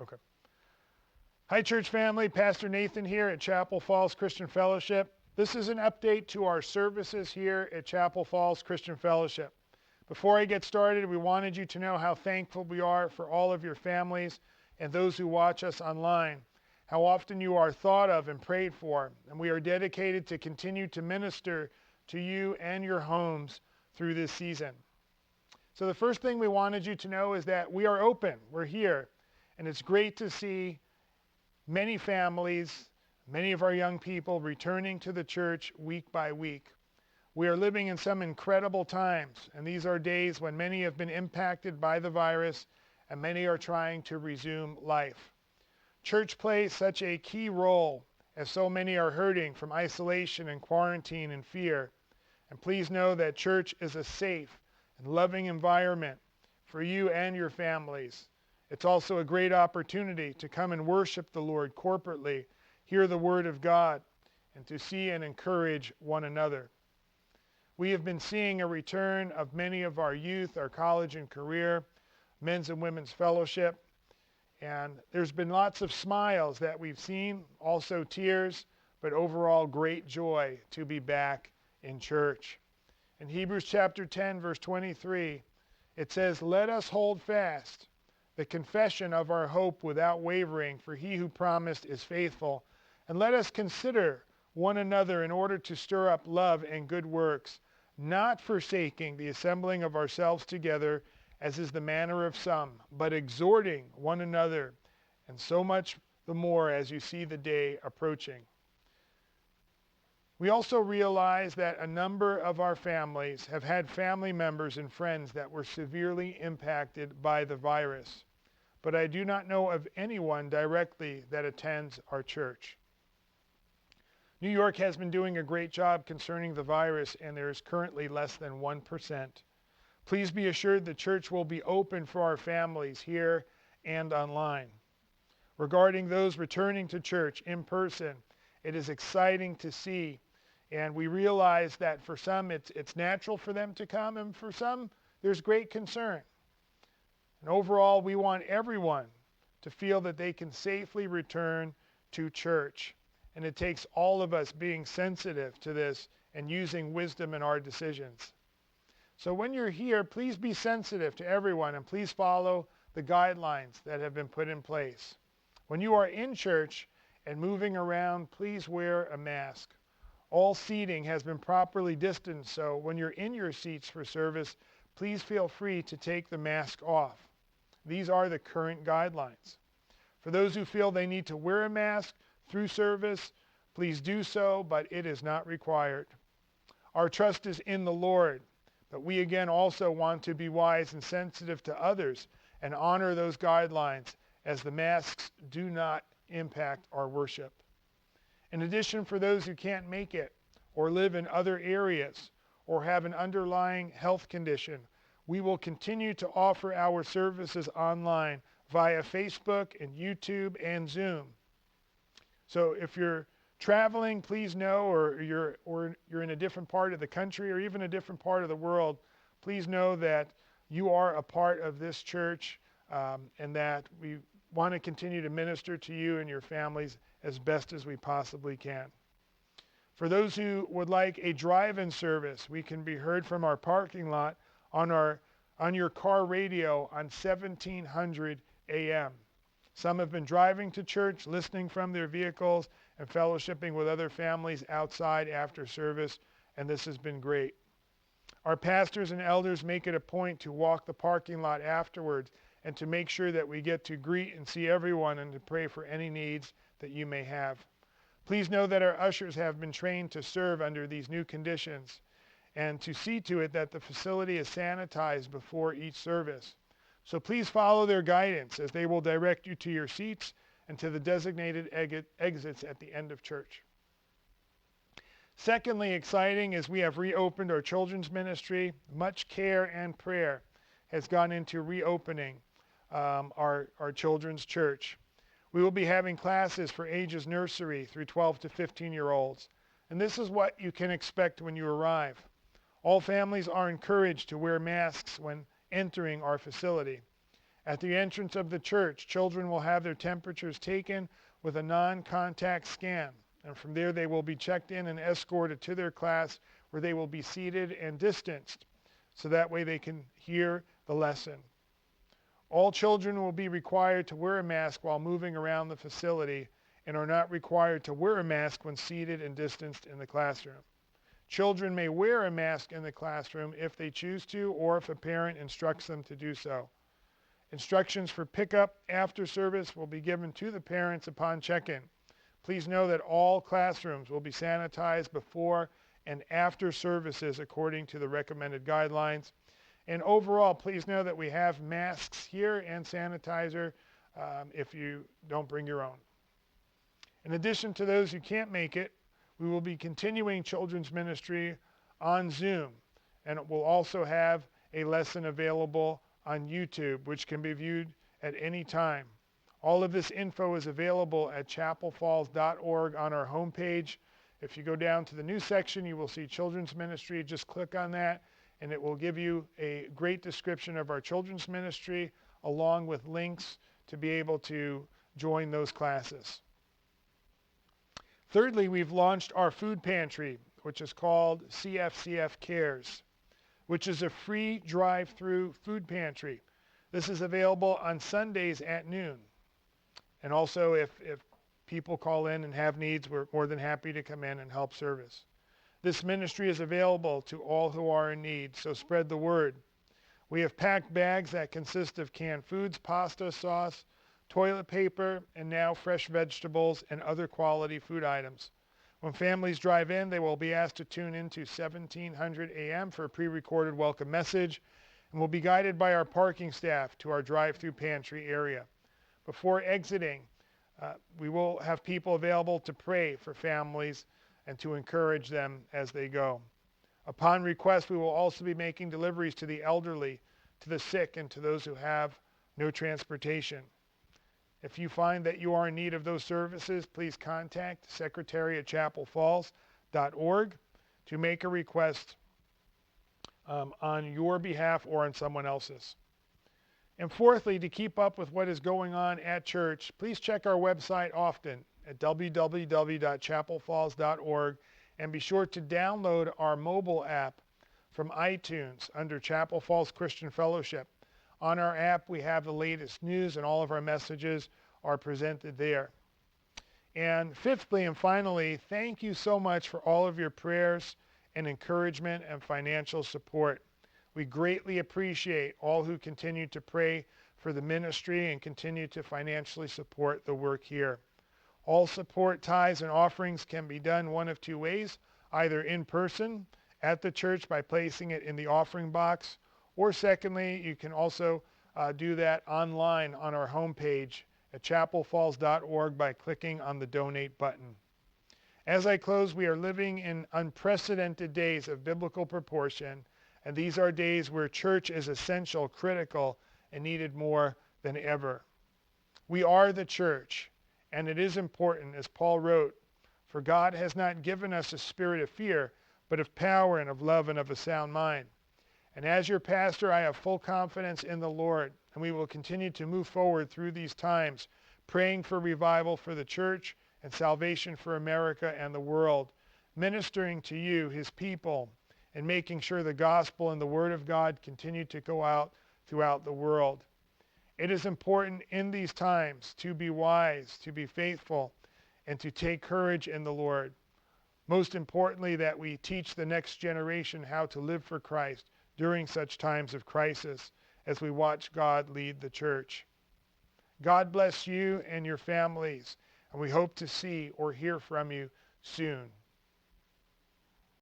Okay. Hi, church family. Pastor Nathan here at Chapel Falls Christian Fellowship. This is an update to our services here at Chapel Falls Christian Fellowship. Before I get started, we wanted you to know how thankful we are for all of your families and those who watch us online, how often you are thought of and prayed for, and we are dedicated to continue to minister to you and your homes through this season. So the first thing we wanted you to know is that we are open. We're here, and it's great to see many families, many of our young people returning to the church week by week. We are living in some incredible times, and these are days when many have been impacted by the virus and many are trying to resume life. Church plays such a key role as so many are hurting from isolation and quarantine and fear. And please know that church is a safe and loving environment for you and your families. It's also a great opportunity to come and worship the Lord corporately, hear the Word of God, and to see and encourage one another. We have been seeing a return of many of our youth, our college and career, men's and women's fellowship, and there's been lots of smiles that we've seen, also tears, but overall great joy to be back in church. In Hebrews chapter 10, verse 23, it says, "Let us hold fast the confession of our hope without wavering, for he who promised is faithful. And let us consider one another in order to stir up love and good works, not forsaking the assembling of ourselves together, as is the manner of some, but exhorting one another, and so much the more as you see the day approaching." We also realize that a number of our families have had family members and friends that were severely impacted by the virus, but I do not know of anyone directly that attends our church. New York has been doing a great job concerning the virus, and there is currently less than 1%. Please be assured the church will be open for our families here and online. Regarding those returning to church in person, it is exciting to see, and we realize that for some it's natural for them to come, and for some there's great concern. And overall, we want everyone to feel that they can safely return to church. And it takes all of us being sensitive to this and using wisdom in our decisions. So when you're here, please be sensitive to everyone and please follow the guidelines that have been put in place. When you are in church and moving around, please wear a mask. All seating has been properly distanced, so when you're in your seats for service, please feel free to take the mask off. These are the current guidelines. For those who feel they need to wear a mask through service, please do so, but it is not required. Our trust is in the Lord, but we again also want to be wise and sensitive to others and honor those guidelines, as the masks do not impact our worship. In addition, for those who can't make it or live in other areas or have an underlying health condition, we will continue to offer our services online via Facebook and YouTube and Zoom. So if you're traveling, please know, or you're in a different part of the country or even a different part of the world, please know that you are a part of this church, and that we want to continue to minister to you and your families as best as we possibly can. For those who would like a drive-in service, we can be heard from our parking lot on your car radio on 1700 AM. Some have been driving to church, listening from their vehicles, and fellowshipping with other families outside after service, and this has been great. Our pastors and elders make it a point to walk the parking lot afterwards and to make sure that we get to greet and see everyone and to pray for any needs that you may have. Please know that our ushers have been trained to serve under these new conditions and to see to it that the facility is sanitized before each service. So please follow their guidance as they will direct you to your seats and to the designated exits at the end of church. Secondly, exciting is we have reopened our children's ministry. Much care and prayer has gone into reopening our children's church. We will be having classes for ages nursery through 12 to 15-year-olds. And this is what you can expect when you arrive. All families are encouraged to wear masks when entering our facility. At the entrance of the church, children will have their temperatures taken with a non-contact scan, and from there they will be checked in and escorted to their class where they will be seated and distanced, so that way they can hear the lesson. All children will be required to wear a mask while moving around the facility and are not required to wear a mask when seated and distanced in the classroom. Children may wear a mask in the classroom if they choose to or if a parent instructs them to do so. Instructions for pickup after service will be given to the parents upon check-in. Please know that all classrooms will be sanitized before and after services according to the recommended guidelines. And overall, please know that we have masks here and sanitizer if you don't bring your own. In addition to those who can't make it, we will be continuing children's ministry on Zoom, and we'll also have a lesson available on YouTube, which can be viewed at any time. All of this info is available at chapelfalls.org on our homepage. If you go down to the news section, you will see children's ministry. Just click on that, and it will give you a great description of our children's ministry, along with links to be able to join those classes. Thirdly, we've launched our food pantry, which is called CFCF Cares, which is a free drive-through food pantry. This is available on Sundays at noon. And also, if people call in and have needs, we're more than happy to come in and help service. This ministry is available to all who are in need, so spread the word. We have packed bags that consist of canned foods, pasta, sauce, toilet paper, and now fresh vegetables and other quality food items. When families drive in, they will be asked to tune into 1700 AM for a pre-recorded welcome message, and will be guided by our parking staff to our drive-through pantry area. Before exiting, we will have people available to pray for families and to encourage them as they go. Upon request, we will also be making deliveries to the elderly, to the sick, and to those who have no transportation. If you find that you are in need of those services, please contact Secretary at chapelfalls.org to make a request on your behalf or on someone else's. And fourthly, to keep up with what is going on at church, please check our website often at www.chapelfalls.org, and be sure to download our mobile app from iTunes under Chapel Falls Christian Fellowship. On our app, we have the latest news, and all of our messages are presented there. And fifthly and finally, thank you so much for all of your prayers and encouragement and financial support. We greatly appreciate all who continue to pray for the ministry and continue to financially support the work here. All support, tithes, and offerings can be done one of two ways, either in person at the church by placing it in the offering box, or secondly, you can also do that online on our homepage at chapelfalls.org by clicking on the donate button. As I close, we are living in unprecedented days of biblical proportion, and these are days where church is essential, critical, and needed more than ever. We are the church, and it is important, as Paul wrote, for God has not given us a spirit of fear, but of power and of love and of a sound mind. And as your pastor, I have full confidence in the Lord, and we will continue to move forward through these times, praying for revival for the church and salvation for America and the world, ministering to you, his people, and making sure the gospel and the word of God continue to go out throughout the world. It is important in these times to be wise, to be faithful, and to take courage in the Lord. Most importantly, that we teach the next generation how to live for Christ during such times of crisis as we watch God lead the church. God bless you and your families, and we hope to see or hear from you soon.